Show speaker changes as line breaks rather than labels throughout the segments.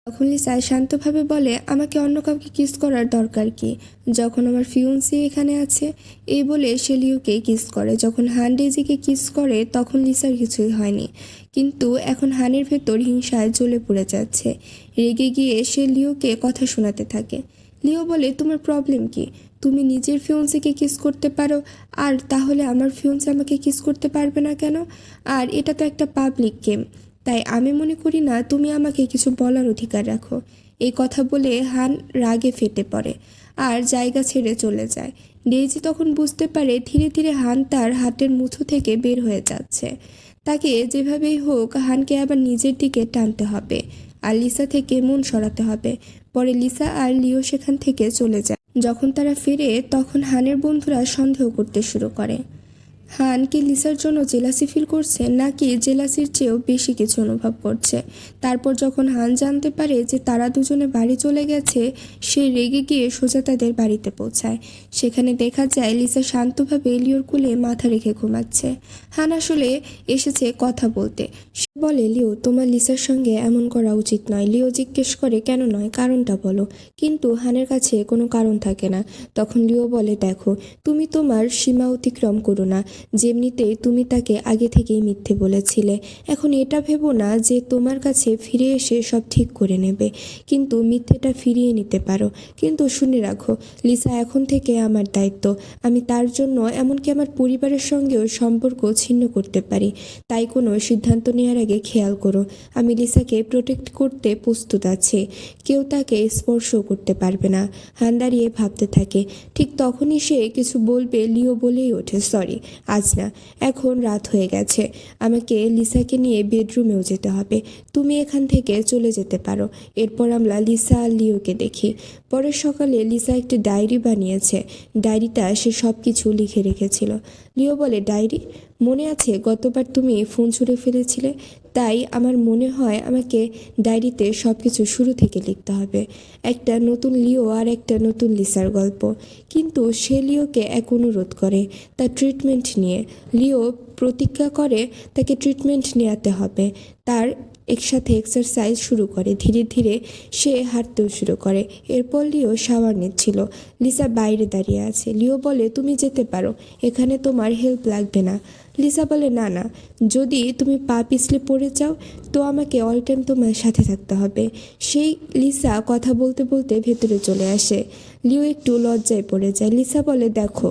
তখন লিসা শান্তভাবে বলে, আমাকে অন্য কাউকে কিস করার দরকার কি, যখন আমার ফিউন্সি এখানে আছে। এই বলে সে লিওকে কিস করে। যখন হান ডেজিকে কিস করে তখন লিসার কিছুই হয়নি, কিন্তু এখন হানের ভেতর হিংসায় জ্বলে পড়ে যাচ্ছে। রেগে গিয়ে সে লিওকে কথা শোনাতে থাকে। লিও বলে, তোমার প্রবলেম কি? তুমি নিজের ফিউন্সিকে কিস করতে পারো, আর তাহলে আমার ফিউন্সি আমাকে কিস করতে পারবে না কেন? আর এটা তো একটা পাবলিক গেম, তাই আমি মনে করি না তুমি আমাকে কিছু বলার অধিকার রাখো। এই কথা বলে হান রাগে ফেটে পড়ে আর জায়গা ছেড়ে চলে যায়। ডেইজি তখন বুঝতে পারে ধীরে ধীরে হান তার হাতের মুঠো থেকে বের হয়ে যাচ্ছে। তাকে যেভাবেই হোক হানকে আবার নিজের দিকে টানতে হবে আর লিসা থেকে মন সরাতে হবে। পরে লিসা আর লিও সেখান থেকে চলে যায়। যখন তারা ফিরে তখন হানের বন্ধুরা সন্দেহ করতে শুরু করে। হান কি লিসার জন্য জেলাসি ফিল করছে, নাকি জেলাসির চেয়েও বেশি কিছু অনুভব করছে? তারপর যখন হান জানতে পারে যে তারা দুজনে বাড়ি চলে গেছে, সে রেগে গিয়ে সোজা তাদের বাড়িতে পৌঁছায়। সেখানে দেখা যায় লিসা শান্তভাবে লিওর কোলে মাথা রেখে ঘুমাচ্ছে। হান আসলে এসেছে কথা বলতে। সে বলে, লিও, তোমার লিসার সঙ্গে এমন করা উচিত নয়। লিও জিজ্ঞেস করে, কেন নয়, কারণটা বলো। কিন্তু হানের কাছে কোনো কারণ থাকে না। তখন লিও বলে, দেখো, তুমি তোমার সীমা অতিক্রম করো না। যেমনিতে তুমি তাকে আগে থেকেই মিথ্যে বলেছিলে। এখন এটা ভেবো না যে তোমার কাছে ফিরে এসে সব ঠিক করে নেবে, কিন্তু মিথ্যেটা ফিরিয়ে নিতে পারো। কিন্তু শুনে রাখো, লিসা এখন থেকে আমার দায়িত্ব। আমি তার জন্য, এমনকি আমার পরিবারের সঙ্গেও সম্পর্ক ছিন্ন করতে পারি। তাই কোনো সিদ্ধান্ত নেওয়ার আগে খেয়াল করো, আমি লিসাকে প্রোটেক্ট করতে প্রস্তুত আছি। কেউ তাকে স্পর্শও করতে পারবে না। হান দাঁড়িয়ে ভাবতে থাকে। ঠিক তখনই সে কিছু বলবে, লিও বলেই ওঠে, সরি, আজ না, এখন রাত হয়ে গেছে। আমাকে লিসাকে নিয়ে বেডরুমেও যেতে হবে। তুমি এখান থেকে চলে যেতে পারো। এরপর আমরা লিসা আর লিওকে দেখি। পরের সকালে লিসা একটি ডায়েরি বানিয়েছে। ডায়েরিটা সে সব কিছু লিখে রেখেছিল। লিও বলে, ডায়েরি? মনে আছে গতবার তুমি ফোন ছুঁড়ে ফেলেছিলে? তাই আমার মনে হয় আমাকে ডায়েরিতে সব কিছু শুরু থেকে লিখতে হবে। একটা নতুন লিও আর একটা নতুন লিসার গল্প। কিন্তু সে লিওকে এক অনুরোধ করে, তার ট্রিটমেন্ট নিয়ে। লিও প্রতিজ্ঞা করে তাকে ট্রিটমেন্ট নেওয়াতে হবে। তার একসাথে এক্সারসাইজ শুরু করে। ধীরে ধীরে সে হাঁটতেও শুরু করে। এরপর লিও শাওয়ার নিচ্ছিল। লিসা বাইরে দাঁড়িয়ে আছে। লিও বলে, তুমি যেতে পারো, এখানে তোমার হেল্প লাগবে না। লিসা বলে, না না, যদি তুমি পা পিছলে পড়ে যাও তো আমাকে অল টাইম তোমার সাথে থাকতে হবে। সেই লিসা কথা বলতে বলতে ভেতরে চলে আসে। লিও একটু লজ্জায় পড়ে যায়। লিসা বলে, দেখো,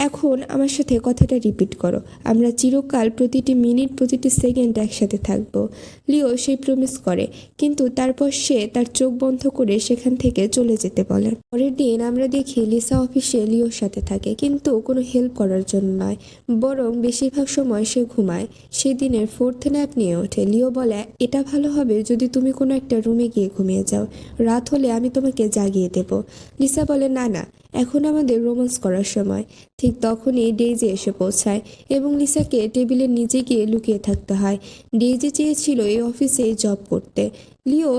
এখন আমার সাথে কথাটা রিপিট করো। আমরা চিরকাল প্রতিটি মিনিট প্রতিটি সেকেন্ড একসাথে থাকবো। লিও সেই প্রমিস করে, কিন্তু তারপর সে তার চোখ বন্ধ করে সেখান থেকে চলে যেতে বলে। পরের দিন আমরা দেখি লিসা অফিসে লিওর সাথে থাকে, কিন্তু কোনো হেল্প করার জন্য নয়, বরং বেশিরভাগ সময় সে ঘুমায়। সেদিনের ফোর্থ ন্যাপ নিয়ে ওঠে। লিও বলে, এটা ভালো হবে যদি তুমি কোনো একটা রুমে গিয়ে ঘুমিয়ে যাও। রাত হলে আমি তোমাকে জাগিয়ে দেব। লিসা বলে, না না, এখন আমাদের রোম্যান্স করার সময়। ঠিক তখনই ডেইজি এসে পৌঁছায় এবং লিসাকে টেবিলের নিচে গিয়ে লুকিয়ে থাকতে হয়। ডেইজি চেয়েছিল এই অফিসে জব করতে। লিও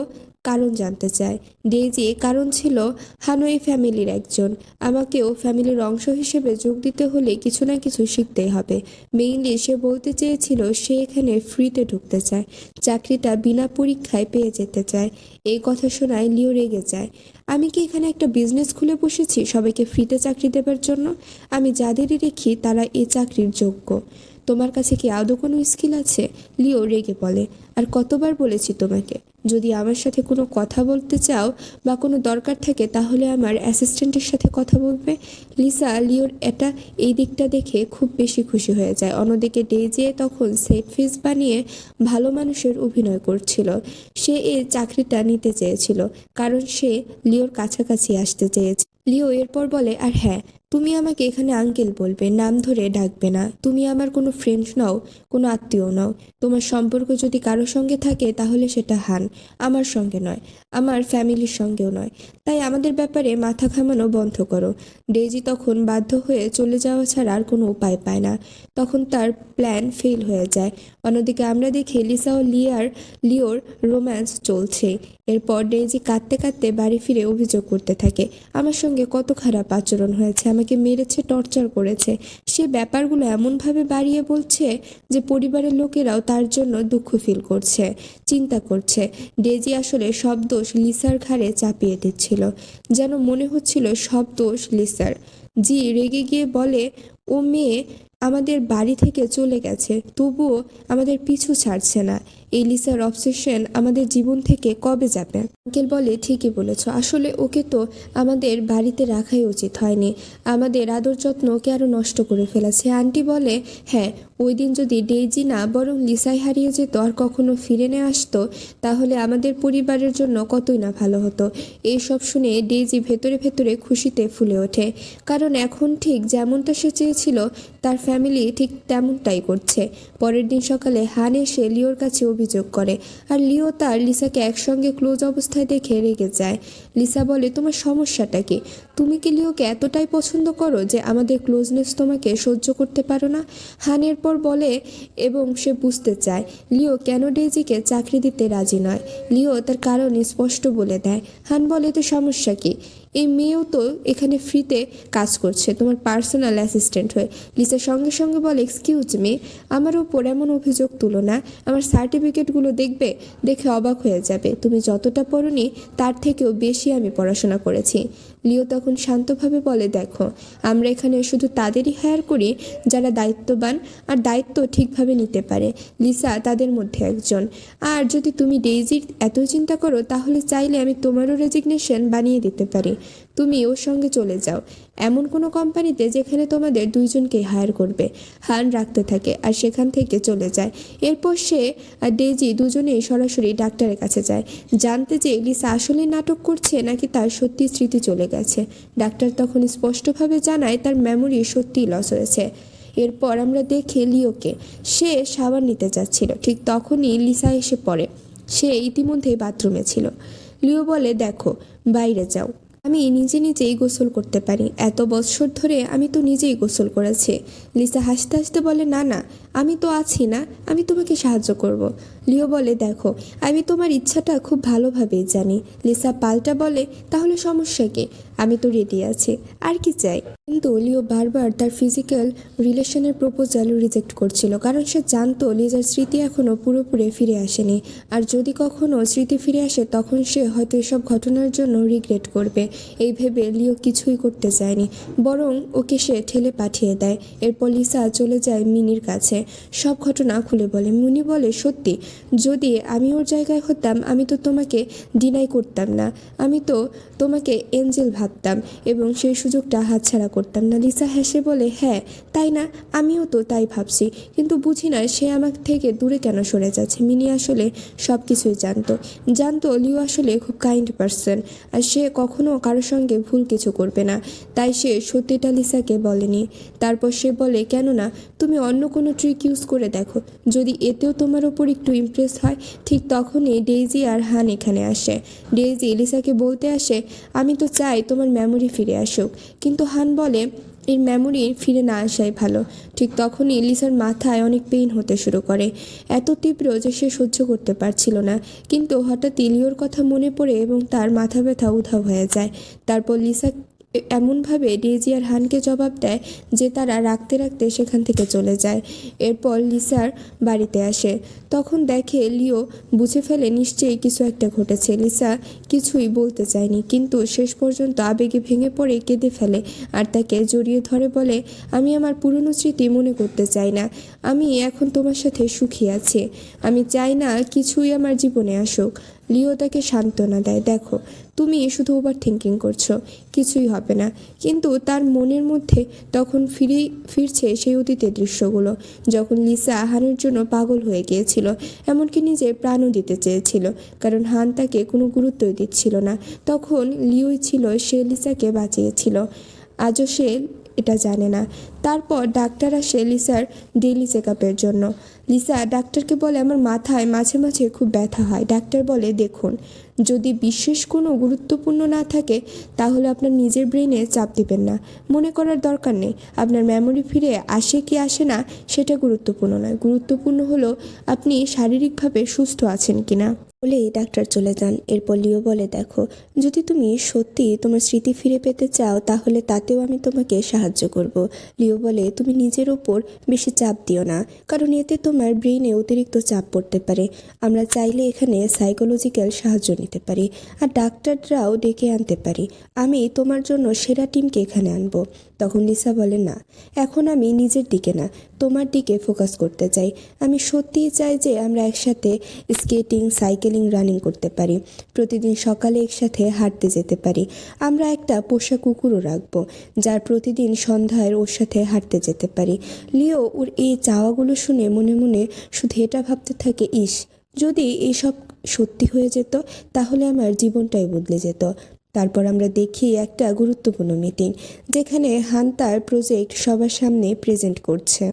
কারণ জানতে চায়। ডেইজি কারণ ছিল, হানোই ফ্যামিলির একজন। আমাকেও ফ্যামিলির অংশ হিসেবে যোগ দিতে হলে কিছু না কিছু শিখতেই হবে। মেইনলি সে বলতে চেয়েছিল সে এখানে ফ্রিতে ঢুকতে চায়, চাকরিটা বিনা পরীক্ষায় পেয়ে যেতে চায়। এই কথা শোনায় লিও রেগে যায়। আমি কি এখানে একটা বিজনেস খুলে বসেছি সবাইকে ফ্রিতে চাকরি দেবার জন্য? আমি যাদেরই দেখি তারা এই চাকরির যোগ্য। তোমার কাছে কি আদৌ কোনো স্কিল আছে? লিও রেগে বলে, আর কতবার বলেছি তোমাকে, যদি আমার সাথে কোনো কথা বলতে চাও বা কোনো দরকার থাকে তাহলে আমার অ্যাসিস্ট্যান্টের সাথে কথা বলবে। লিসা লিওর এই দিকটা দেখে খুব বেশি খুশি হয়ে যায়। অন্যদিকে ডেইজি তখন সেট ফেস বানিয়ে ভালো মানুষের অভিনয় করছিল। সে এই চাকরিটা নিতে চেয়েছিল কারণ সে লিওর কাছাকাছি আসতে চেয়েছে। লিও এরপর বলে, আর হ্যাঁ, তুমি আমাকে এখানে আঙ্কেল বলবে, নাম ধরে ডাকবে না। তুমি আমার কোনো ফ্রেন্ড নও, কোনো আত্মীয় নও। তোমার সম্পর্ক যদি কারো সঙ্গে থাকে তাহলে সেটা হান, আমার সঙ্গে নয়, আমার ফ্যামিলির সঙ্গেও নয়। তাই আমাদের ব্যাপারে মাথা ঘামানো বন্ধ করো। ডেইজি তখন বাধ্য হয়ে চলে যাওয়া ছাড়া আর কোনো উপায় পায় না। তখন তার প্ল্যান ফেল হয়ে যায়। অন্যদিকে আমরা দেখি লিসা ও লিওর রোম্যান্স চলছে। এরপর ডেইজি কাঁদতে কাঁদতে বাড়ি ফিরে অভিযোগ করতে থাকে, আমার সঙ্গে সঙ্গে কত খারাপ আচরণ হয়েছে, আমাকে মেরেছে, টর্চার করেছে। সে ব্যাপারগুলো এমনভাবে বাড়িয়ে বলছে যে পরিবারের লোকেরাও তার জন্য দুঃখ ফিল করছে, চিন্তা করছে। ডেজি আসলে সব দোষ লিসার ঘাড়ে চাপিয়ে দিচ্ছিল, যেন মনে হচ্ছিল সব দোষ লিসার। জি রেগে গিয়ে বলে, ও মেয়ে আমাদের বাড়ি থেকে চলে গেছে, তবুও আমাদের পিছু ছাড়ছে না। এই লিসার অবসেশন আমাদের জীবন থেকে কবে যাবে? আঙ্কেল বলে, ঠিকই বলেছ, আসলে ওকে তো আমাদের বাড়িতে রাখাই উচিত হয়নি, আমাদের আদর যত্ন ওকে আরও নষ্ট করে ফেলেছে। আন্টি বলে, হ্যাঁ, ওই দিন যদি ডেইজি না বরং লিসাই হারিয়ে যেত আর কখনো ফিরে নিয়ে আসতো, তাহলে আমাদের পরিবারের জন্য কতই না ভালো হতো। এইসব শুনে ডেইজি ভেতরে ভেতরে খুশিতে ফুলে ওঠে, কারণ এখন ঠিক যেমনটা সে চেয়েছিল তার ফ্যামিলি ঠিক তেমনটাই করছে। পরের দিন সকালে হান এসে লিওর কাছে অভিযোগ করে, আর লিও তার লিসাকে একসঙ্গে ক্লোজ অবস্থায় দেখে রেগে যায়। লিসা বলে, তোমার সমস্যাটা কি? তুমি কি লিওকে এতটাই পছন্দ করো যে আমাদের ক্লোজনেস তোমাকে সহ্য করতে পারো না? হান এরপর বলে, এবং সে বুঝতে চায় লিও কেন ডেইজিকে চাকরি দিতে রাজি নয়। লিও তার কারণ স্পষ্ট বলে দেয়। হান বলে, তো সমস্যা কি? এই মেয়েও তো এখানে ফ্রিতে কাজ করছে, তোমার পার্সোনাল অ্যাসিস্ট্যান্ট হয়ে। লিসা সঙ্গে সঙ্গে বলে, এক্সকিউজ মি, আমার ওপর এমন অভিযোগ তুলো না। আমার সার্টিফিকেটগুলো দেখবে, দেখে অবাক হয়ে যাবে। তুমি যতটা পড়োনি তার থেকেও বেশি আমি পড়াশোনা করেছি। লিও তখন শান্তভাবে বলে, দেখো, আমরা এখানে শুধু তাদেরই হায়ার করি যারা দায়িত্ববান আর দায়িত্ব ঠিকভাবে নিতে পারে। লিসা তাদের মধ্যে একজন। আর যদি তুমি ডেইজির এত চিন্তা করো, তাহলে চাইলে আমি তোমারও রেজিগনেশন বানিয়ে দিতে পারি। তুমি ওর সঙ্গে চলে যাও এমন কোনো কোম্পানিতে যেখানে তোমাদের দুইজনকেই হায়ার করবে। হান রাখতে থাকে আর সেখান থেকে চলে যায়। এরপর সে আর ডেইজি দুজনেই সরাসরি ডাক্তারের কাছে যায়, জানতে যে লিসা আসলে নাটক করছে নাকি তার সত্যি স্মৃতি চলে গেছে। ডাক্তার তখন স্পষ্টভাবে জানায় তার মেমোরি সত্যিই লস হয়েছে। এরপর আমরা দেখি লিওকে, সে শাওয়ার নিতে যাচ্ছিল, ঠিক তখনই লিসা এসে পড়ে। সে ইতিমধ্যেই বাথরুমে ছিল। লিও বলে, দেখো, বাইরে যাও, আমি নিজেই গোসল করতে পারি, এত বছর ধরে আমি তো নিজেই গোসল করেছি। লিসা হাসতে হাসতে বলে, না না, আমি তো আছি না, আমি তোমাকে সাহায্য করব। লিও বলে, দেখো, আমি তোমার ইচ্ছাটা খুব ভালোভাবেই জানি। লিসা পাল্টা বলে, তাহলে সমস্যা কি? আমি তো রেডি আছি, আর কি চাই? কিন্তু লিও বারবার তার ফিজিক্যাল রিলেশনের প্রপোজাল রিজেক্ট করছিল, কারণ সে জানতো লিজার স্মৃতি এখনও পুরোপুরি ফিরে আসেনি। আর যদি কখনো স্মৃতি ফিরে আসে, তখন সে হয়তো এসব ঘটনার জন্য রিগ্রেট করবে। এই ভেবে লিও কিছুই করতে চায়নি, বরং ওকে সে ঠেলে পাঠিয়ে দেয়। এরপর লিসা চলে যায় মিনির কাছে, সব ঘটনা খুলে বলে। মিনি বলে, সত্যি, যদি আমি ওর জায়গায় হতাম আমি তো তোমাকে ডিনাই করতাম না, আমি তো তোমাকে এঞ্জেল ভাবতাম এবং সেই সুযোগটা হাতছাড়া করতাম না। লিসা হেসে বলে, হ্যাঁ তাই না, আমিও তো তাই ভাবছি, কিন্তু বুঝি না সে আমার থেকে দূরে কেন সরে যাচ্ছে। মিনি আসলে সব কিছুই জানতো লিও আসলে খুব কাইন্ড পারসন, আর সে কখনো কারোর সঙ্গে ভুল কিছু করবে না, তাই সে সত্যিটা লিসাকে বলেনি। তারপর সে বলে, কেননা তুমি অন্য কোনো ট্রিক ইউজ করে দেখো, যদি এতেও তোমার ওপর একটু ইমপ্রেস হয়। ঠিক তখনই ডেইজি আর হান এখানে আসে। ডেইজি লিসাকে বলতে আসে, আমি তো চাই তোমার মেমোরি ফিরে আসুক, কিন্তু হান বলে এর মেমোরি ফিরে না আসাই ভালো। ঠিক তখনই লিসার মাথায় অনেক পেইন হতে শুরু করে, এত তীব্র যে সে সহ্য করতে পারছিল না। কিন্তু হঠাৎই লিওর কথা মনে পড়ে এবং তার মাথা ব্যথা উধাও হয়ে যায়। তারপর লিসা এমনভাবে ডেইজি আর হানকে জবাব দেয় যে তারা রাখতে রাখতে সেখান থেকে চলে যায়। এরপর লিসার বাড়িতে আসে, তখন দেখে লিও বুঝে ফেলে নিশ্চয়ই কিছু একটা ঘটেছে। লিসা কিছুই বলতে চায়নি, কিন্তু শেষ পর্যন্ত আবেগে ভেঙে পড়ে কেঁদে ফেলে আর তাকে জড়িয়ে ধরে বলে, আমি আমার পুরনো স্মৃতি মনে করতে চাই না, আমি এখন তোমার সাথে সুখী আছি, আমি চাই না কিছুই আমার জীবনে আসুক। লিও তাকে সান্ত্বনা দেয়, দেখো, তুমি শুধু ওভার থিঙ্কিং করছো, কিছুই হবে না। কিন্তু তার মনের মধ্যে তখন ফিরছে সেই অতীতের দৃশ্যগুলো, যখন লিসা হানের জন্য পাগল হয়ে গিয়েছিল, এমনকি নিজের প্রাণও দিতে চেয়েছিল, কারণ হান তাকে কোনো গুরুত্বই দিচ্ছিল না। তখন লিওই ছিল সে লিসাকে বাঁচিয়েছিল, আজও সে এটা জানে না। তারপর ডাক্তার আসে লিসার ডেইলি চেক আপের জন্য। লিসা ডাক্তারকে বলে আমার মাথায় মাঝে মাঝে খুব ব্যথা হয়। ডাক্তার বলে দেখুন, যদি বিশেষ কোনো গুরুত্বপূর্ণ না থাকে তাহলে আপনার নিজের ব্রেনে চাপ দিবেন না। মনে করার দরকার নেই। আপনার মেমোরি ফিরে আসে কি আসে না সেটা গুরুত্বপূর্ণ নয়। গুরুত্বপূর্ণ হলো আপনি শারীরিকভাবে সুস্থ আছেন কিনা। বলেই ডাক্তার চলে যান। এরপর লিও বলে দেখো, যদি তুমি সত্যি তোমার স্মৃতি ফিরে পেতে চাও তাহলে তাতেও আমি তোমাকে সাহায্য করব। লিও বলে তুমি নিজের ওপর বেশি চাপ দিও না, কারণ এতে তোমার ব্রেইনে অতিরিক্ত চাপ পড়তে পারে। আমরা চাইলে এখানে সাইকোলজিক্যাল সাহায্য নিতে পারি আর ডাক্তাররাও ডেকে আনতে পারি। আমি তোমার জন্য সেরা টিমকে এখানে আনবো। তখন লিসা বলে না, এখন আমি নিজের দিকে না, তোমার দিকে ফোকাস করতে চাই। আমি সত্যিই চাই যে আমরা একসাথে স্কেটিং, সাইকেলিং, রানিং করতে পারি। প্রতিদিন সকালে একসাথে হাঁটতে যেতে পারি। আমরা একটা পোষা কুকুরও রাখবো যার প্রতিদিন সন্ধ্যায় ওর সাথে হাঁটতে যেতে পারি। লিও ওর এই চাওয়াগুলো শুনে মনে মনে শুধু এটা ভাবতে থাকে, ইস, যদি এইসব সত্যি হয়ে যেত তাহলে আমার জীবনটাই বদলে যেত। তারপর আমরা দেখি একটা গুরুত্বপূর্ণ মিটিং যেখানে হান তার প্রজেক্ট সবার সামনে প্রেজেন্ট করছে।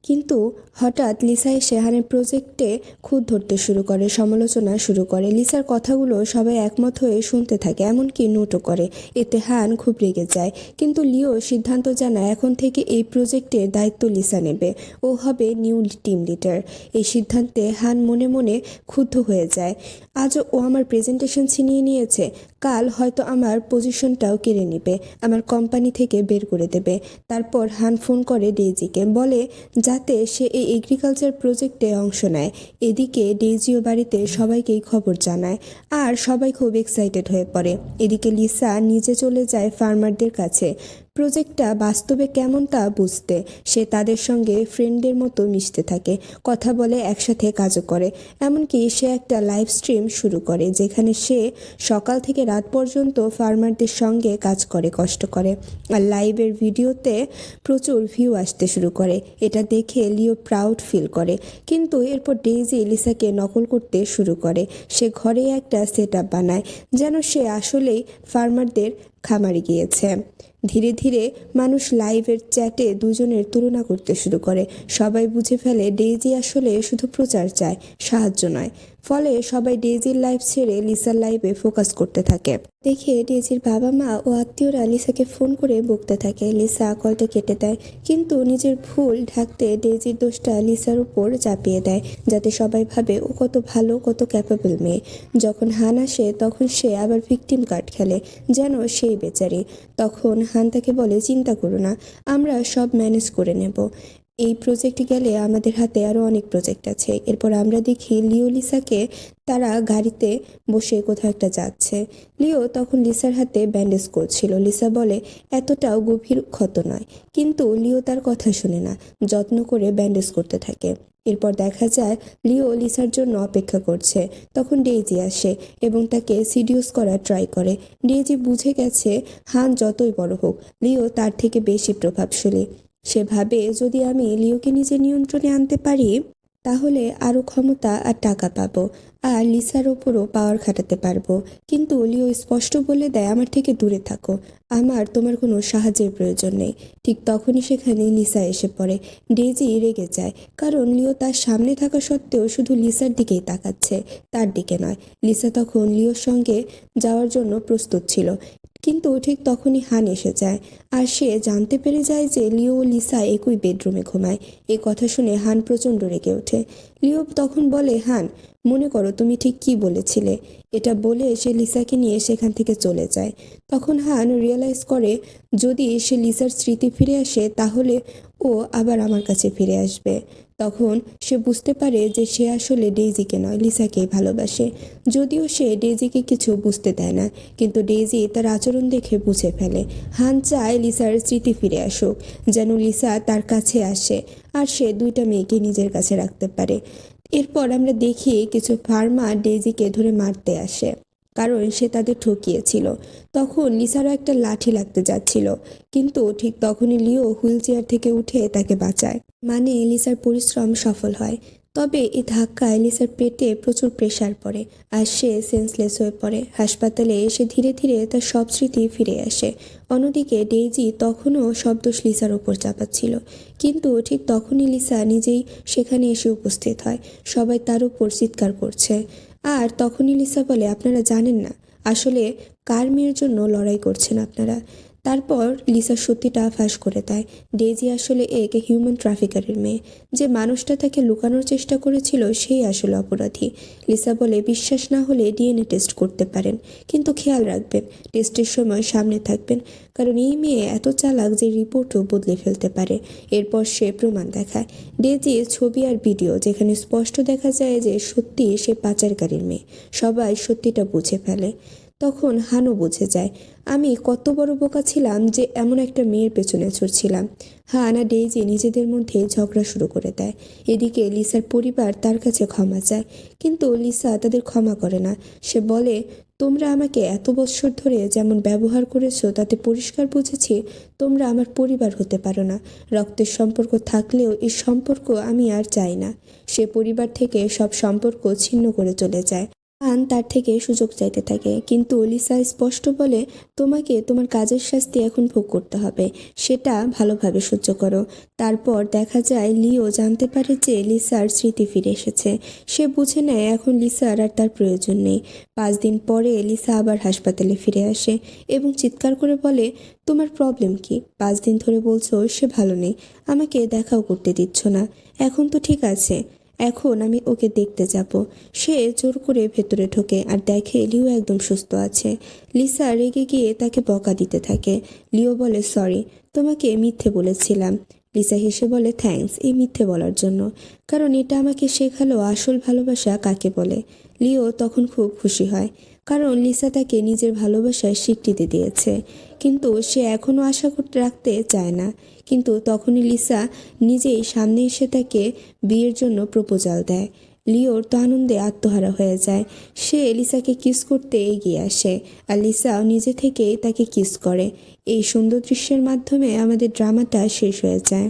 কিন্তু হঠাৎ লিসা এসে হানের প্রজেক্টে খুঁত ধরতে শুরু করে, সমালোচনা শুরু করে। লিসার কথাগুলো সবাই একমত হয়ে শুনতে থাকে, এমনকি নোটও করে। এতে হান খুব রেগে যায়, কিন্তু লিও সিদ্ধান্ত জানায় এখন থেকে এই প্রজেক্টের দায়িত্ব লিসা নেবে। ও হবে নিউ টিম লিডার। এই সিদ্ধান্তে হান মনে মনে ক্ষুব্ধ হয়ে যায়। আজও ও আমার প্রেজেন্টেশন ছিনিয়ে নিয়েছে, কাল হয়তো আমার পজিশনটাও কেড়ে নেবে, আমার কোম্পানি থেকে বের করে দেবে। তারপর হান ফোন করে ডেইজিকে, বলে যাতে সে এই এগ্রিকালচার প্রজেক্টে অংশ নেয়। এদিকে ডেইজিও বাড়িতে সবাইকেই খবর জানায় আর সবাই খুব এক্সাইটেড হয়ে পড়ে। এদিকে লিসা নিজে চলে যায় ফার্মারদের কাছে প্রজেক্টটা বাস্তবে কেমন তা বুঝতে। সে তাদের সঙ্গে ফ্রেন্ডের মতো মিশতে থাকে, কথা বলে, একসাথে কাজও করে। এমনকি সে একটা লাইভ স্ট্রিম শুরু করে যেখানে সে সকাল থেকে রাত পর্যন্ত ফার্মারদের সঙ্গে কাজ করে, কষ্ট করে। আর লাইভের ভিডিওতে প্রচুর ভিউ আসতে শুরু করে। এটা দেখে লিও প্রাউড ফিল করে। কিন্তু এরপর ডেইজি লিসাকে নকল করতে শুরু করে। সে ঘরে একটা সেট আপ বানায় যেন সে আসলেই ফার্মারদের খামারে গিয়েছে। ধীরে ধীরে মানুষ লাইভের চ্যাটে দুজনের তুলনা করতে শুরু করে। সবাই বুঝে ফেলে ডেইজি আসলে শুধু প্রচার চায়, সাহায্য নয়। ফলে সবাই ডেইজির লাইভ ছেড়ে লিসার লাইভে ফোকাস করতে থাকে। দেখে ডেইজির বাবা মা ও আত্মীয়রা লিসাকে ফোন করে বকতে থাকে। লিসা কলটা কেটে দেয়, কিন্তু নিজের ভুল ঢাকতে ডেইজির দোষটা লিসার উপর চাপিয়ে দেয়, যাতে সবাই ভাবে ও কত ভালো, কত ক্যাপেবল মেয়ে। যখন হান আসে তখন সে আবার ভিকটিম কার্ড খেলে, যেন সেই বেচারি। তখন হান তাকে বলে চিন্তা করো না, আমরা সব ম্যানেজ করে নেব। এই প্রজেক্ট গেলে আমাদের হাতে আরও অনেক প্রজেক্ট আছে। এরপর আমরা দেখি লিও লিসাকে তারা গাড়িতে বসে কোথাও একটা যাচ্ছে। লিও তখন লিসার হাতে ব্যান্ডেজ করছিল। লিসা বলে এতটাও গভীর ক্ষত নয়, কিন্তু লিও তার কথা শুনে না, যত্ন করে ব্যান্ডেজ করতে থাকে। এরপর দেখা যায় লিও লিসার জন্য অপেক্ষা করছে। তখন ডেইজি আসে এবং তাকে সিডিউস করার ট্রাই করে। ডেইজি বুঝে গেছে হান যতই বড় হোক, লিও তার থেকে বেশি প্রভাবশালী। সে ভাবে যদি আমি লিওকে নিজের নিয়ন্ত্রণে আনতে পারি তাহলে আরও ক্ষমতা আর টাকা পাবো আর লিসার ওপরও পাওয়ার খাটাতে পারবো। কিন্তু লিও স্পষ্ট বলে দেয় আমার থেকে দূরে থাকো, আমার তোমার কোনো সাহায্যের প্রয়োজন নেই। ঠিক তখনই সেখানে লিসা এসে পড়ে। ডেইজি রেগে যায়, কারণ লিও তার সামনে থাকা সত্ত্বেও শুধু লিসার দিকেই তাকাচ্ছে, তার দিকে নয়। লিসা তখন লিওর সঙ্গে যাওয়ার জন্য প্রস্তুত ছিল, কিন্তু ঠিক তখনই হান এসে যায় আর সে জানতে পেরে যায় যে লিও ও লিসা একই বেডরুমে ঘুমায়। এই কথা শুনে হান প্রচণ্ড রেগে ওঠে। লিও তখন বলে, হান, মনে করো তুমি ঠিক কি বলেছিলে। এটা বলে সে লিসাকে নিয়ে সেখান থেকে চলে যায়। তখন হান রিয়েলাইজ করে যদি সে লিসার স্মৃতি ফিরে আসে তাহলে ও আবার আমার কাছে ফিরে আসবে। তখন সে বুঝতে পারে যে সে আসলে ডেইজিকে নয়, লিসাকেই ভালোবাসে। যদিও সে ডেইজিকে কিছু বুঝতে দেয় না, কিন্তু ডেইজি তার আচরণ দেখে বুঝে ফেলে। হান চায় লিসার স্মৃতি ফিরে আসুক, যেন লিসা তার কাছে আসে আর সে দুইটা মেয়েকে নিজের কাছে রাখতে পারে। এরপর আমরা দেখি কিছু ফার্মার ডেইজিকে ধরে মারতে আসে, কারণ সে তাদের ঠকিয়েছিল। তখন লিসারও একটা লাঠি লাগতে যাচ্ছিল, কিন্তু ঠিক তখনই লিও হুইল চেয়ার থেকে উঠে তাকে বাঁচায়। মানে লিসার পরিশ্রম সফল হয়। তবে এই ধাক্কায় লিসার পেটে প্রচুর প্রেসার পড়ে আর সে সেন্সলেস হয়ে পড়ে। হাসপাতালে এসে ধীরে ধীরে তার সব স্মৃতি ফিরে আসে। অন্যদিকে ডেইজি তখনও সব দোষ লিসার ওপর চাপাচ্ছিল, কিন্তু ঠিক তখনই লিসা নিজেই সেখানে এসে উপস্থিত হয়। সবাই তার উপর চিৎকার করছে আর তখনই লিসা বলে, আপনারা জানেন না আসলে কার মেয়ের জন্য লড়াই করছেন আপনারা। তারপর লিসা সত্যিটা ফাঁস করে দেয়, ডেইজি আসলে এক হিউম্যান ট্রাফিকারের মেয়ে। যে মানুষটা তাকে লুকানোর চেষ্টা করেছিল সেই আসলে অপরাধী। লিসা বলে, বিশ্বাস না হলে ডিএনএ টেস্ট করতে পারেন, কিন্তু খেয়াল রাখবেন টেস্টের সময় সামনে থাকবেন, কারণ এই মেয়ে এত চালাক যে রিপোর্টও বদলে ফেলতে পারে। এরপর সে প্রমাণ দেখায়, ডেইজির ছবি আর ভিডিও, যেখানে স্পষ্ট দেখা যায় যে সত্যি সে পাচারকারীর মেয়ে। সবাই সত্যিটা বুঝে ফেলে। তখন হানও বুঝে যায়, আমি কত বড় বোকা ছিলাম যে এমন একটা মেয়ের পেছনে ছুটছিলাম। হান আর ডেইজি নিজেদের মধ্যে ঝগড়া শুরু করে দেয়। এদিকে লিসার পরিবার তার কাছে ক্ষমা চায়, কিন্তু লিসা তাদের ক্ষমা করে না। সে বলে, তোমরা আমাকে এত বছর ধরে যেমন ব্যবহার করেছো তাতে পরিষ্কার বুঝেছি তোমরা আমার পরিবার হতে পারো না। রক্তের সম্পর্ক থাকলেও এই সম্পর্ক আমি আর চাই না। সে পরিবার থেকে সব সম্পর্ক ছিন্ন করে চলে যায়। হান তার থেকে সুযোগ চাইতে থাকে, কিন্তু লিসা স্পষ্ট বলে, তোমাকে তোমার কাজের শাস্তি এখন ভোগ করতে হবে, সেটা ভালোভাবে সহ্য করো। তারপর দেখা যায় লিও জানতে পারে যে লিসার স্মৃতি ফিরে এসেছে। সে বুঝে নেয় এখন লিসার আর তার প্রয়োজন নেই। 5 দিন পরে লিসা আবার হাসপাতালে ফিরে আসে এবং চিৎকার করে বলে, তোমার প্রবলেম কি? 5 দিন ধরে বলছো সে ভালো নেই, আমাকে দেখাও করতে দিচ্ছ না। এখন তো ঠিক আছে, এখন আমি ওকে দেখতে যাব। সে জোর করে ভেতরে ঢোকে আর দেখে লিও একদম সুস্থ আছে। লিসা রেগে গিয়ে তাকে বকা দিতে থাকে। লিও বলে, সরি, তোমাকে মিথ্যে বলেছিলাম। লিসা হেসে বলে, থ্যাঙ্কস এই মিথ্যে বলার জন্য, কারণ এটা আমাকে শেখালো আসল ভালোবাসা কাকে বলে। লিও তখন খুব খুশি হয়, কারণ লিসা তাকে নিজের ভালোবাসায় স্বীকৃতি দিয়েছে। কিন্তু সে এখনও আশা করতে রাখতে চায় না। কিন্তু তখনই লিসা নিজেই সামনে এসে তাকে বিয়ের জন্য প্রপোজাল দেয়। লিওর তো আনন্দে আত্মহারা হয়ে যায়। সে লিসাকে কিস করতে এগিয়ে আসে আর লিসাও নিজে থেকেই তাকে কিস করে। এই সুন্দর দৃশ্যের মাধ্যমে আমাদের ড্রামাটা শেষ হয়ে যায়।